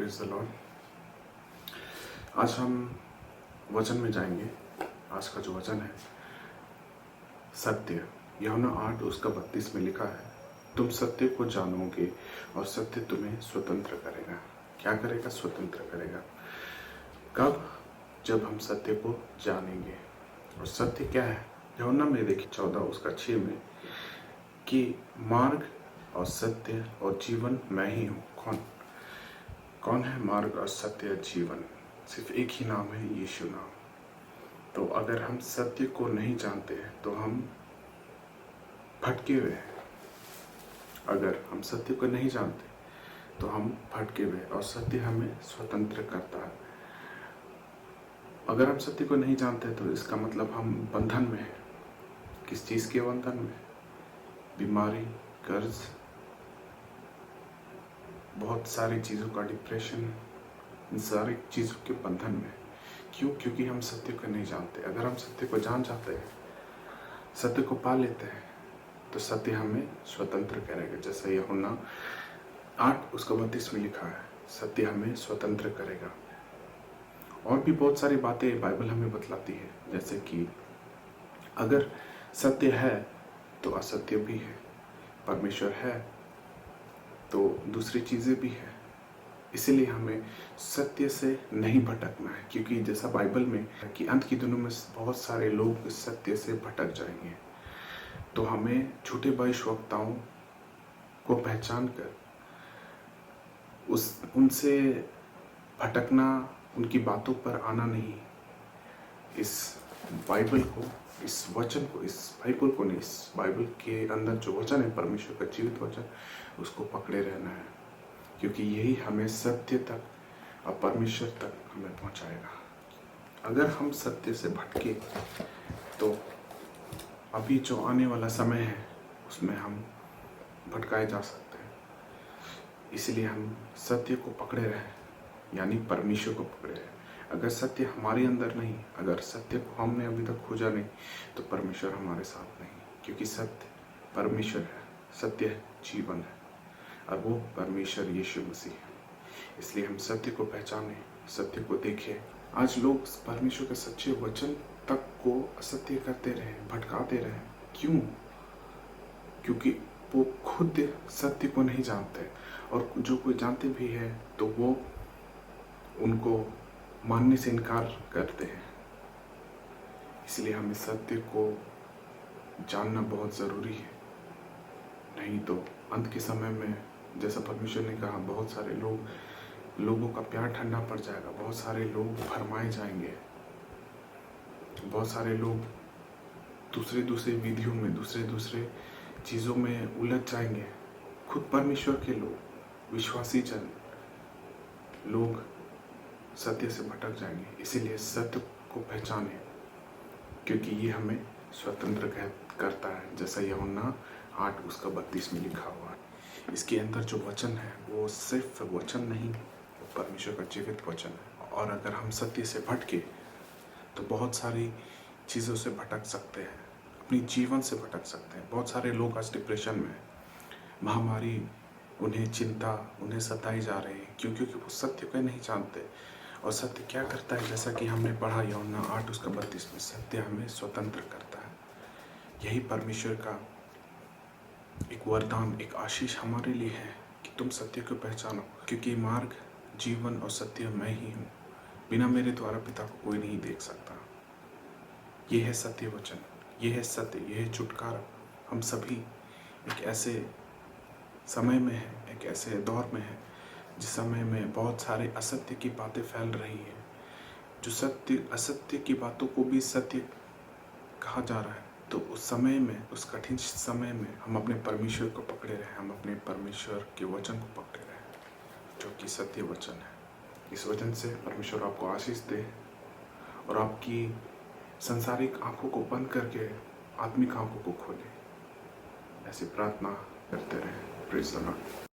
Praise the Lord. आज हम वचन में जाएंगे। आज का जो वचन है सत्य, यूहन्ना 8:32 में लिखा है, तुम सत्य को जानोगे और सत्य तुम्हें स्वतंत्र करेगा। क्या करेगा? स्वतंत्र करेगा। कब? जब हम सत्य को जानेंगे। और सत्य क्या है? यूहन्ना में देखिए 14:6 में कि मार्ग और सत्य और जीवन मैं ही हूँ। कौन है मार्ग और सत्य और जीवन? सिर्फ एक ही नाम है, यीशु नाम। तो अगर हम सत्य को नहीं जानते हैं तो हम भटके हुए हैं। अगर हम सत्य को नहीं जानते तो हम भटके हुए, और सत्य हमें स्वतंत्र करता है। अगर हम सत्य को नहीं जानते तो इसका मतलब हम बंधन में हैं। किस चीज़ के बंधन में? बीमारी, कर्ज, बहुत सारी चीज़ों का डिप्रेशन, इन सारी चीज़ों के बंधन में। क्यों? क्योंकि हम सत्य को नहीं जानते। अगर हम सत्य को जान जाते हैं, सत्य को पा लेते हैं, तो सत्य हमें स्वतंत्र करेगा। जैसा यूहन्ना 8:32 में लिखा है, सत्य हमें स्वतंत्र करेगा। और भी बहुत सारी बातें बाइबल हमें बतलाती है, जैसे कि अगर सत्य है तो असत्य भी है, परमेश्वर है तो दूसरी चीज़ें भी है। इसीलिए हमें सत्य से नहीं भटकना है, क्योंकि जैसा बाइबल में है कि अंत के दिनों में बहुत सारे लोग सत्य से भटक जाएंगे। तो हमें झूठे भविष्यवक्ताओं को पहचान कर उनसे भटकना, उनकी बातों पर आना नहीं। इस बाइबल को, इस वचन को, इस बाइबल को नहीं, इस बाइबल के अंदर जो वचन है, परमेश्वर का जीवित वचन, उसको पकड़े रहना है, क्योंकि यही हमें सत्य तक और परमेश्वर तक हमें पहुंचाएगा। अगर हम सत्य से भटके तो अभी जो आने वाला समय है उसमें हम भटकाए जा सकते हैं। इसलिए हम सत्य को पकड़े रहें, यानी परमेश्वर को पकड़े रहें। अगर सत्य हमारे अंदर नहीं, अगर सत्य को हमने अभी तक खोजा नहीं, तो परमेश्वर हमारे साथ नहीं, क्योंकि सत्य परमेश्वर है, सत्य जीवन है, और वो परमेश्वर यीशु मसीह है। इसलिए हम सत्य को पहचानें, सत्य को देखें। आज लोग परमेश्वर के सच्चे वचन तक को असत्य करते रहे, भटकाते रहे। क्यों? क्योंकि वो खुद सत्य को नहीं जानते, और जो कोई जानते भी है तो वो उनको मानने से इनकार करते हैं। इसलिए हमें सत्य को जानना बहुत ज़रूरी है। नहीं तो अंत के समय में, जैसा परमेश्वर ने कहा, बहुत सारे लोगों का प्यार ठंडा पड़ जाएगा, बहुत सारे लोग भरमाए जाएंगे, बहुत सारे लोग दूसरे विधियों में, दूसरे चीज़ों में उलझ जाएंगे। खुद परमेश्वर के लोग, विश्वासी जन लोग सत्य से भटक जाएंगे। इसीलिए सत्य को पहचानें, क्योंकि ये हमें स्वतंत्र करता है, जैसा यूहन्ना 8:32 में लिखा हुआ है। इसके अंदर जो वचन है वो सिर्फ वचन नहीं, वो परमेश्वर का जीवित वचन है। और अगर हम सत्य से भटके तो बहुत सारी चीज़ों से भटक सकते हैं, अपनी जीवन से भटक सकते हैं। बहुत सारे लोग आज डिप्रेशन में हैं, महामारी उन्हें चिंता उन्हें सताई जा रही है, क्योंकि वो सत्य को नहीं जानते। और सत्य क्या करता है? जैसा कि हमने पढ़ा यूहन्ना 8:32 में, सत्य हमें स्वतंत्र करता है। यही परमेश्वर का एक वरदान, एक आशीष हमारे लिए है कि तुम सत्य को पहचानो, क्योंकि मार्ग, जीवन और सत्य मैं ही हूँ। बिना मेरे द्वारा पिता को कोई नहीं देख सकता। ये है सत्य वचन, ये है सत्य, ये है छुटकारा। हम सभी एक ऐसे समय में हैं, एक ऐसे दौर में हैं जिस समय में बहुत सारे असत्य की बातें फैल रही हैं। जो सत्य, असत्य की बातों को भी सत्य कहा जा रहा है। तो उस समय में, उस कठिन समय में हम अपने परमेश्वर को पकड़े रहें, हम अपने परमेश्वर के वचन को पकड़े रहें, जो कि सत्य वचन है। इस वचन से परमेश्वर आपको आशीष दे और आपकी संसारिक आंखों को बंद करके आत्मिक आंखों को खोले। ऐसी प्रार्थना करते रहें। Praise the Lord.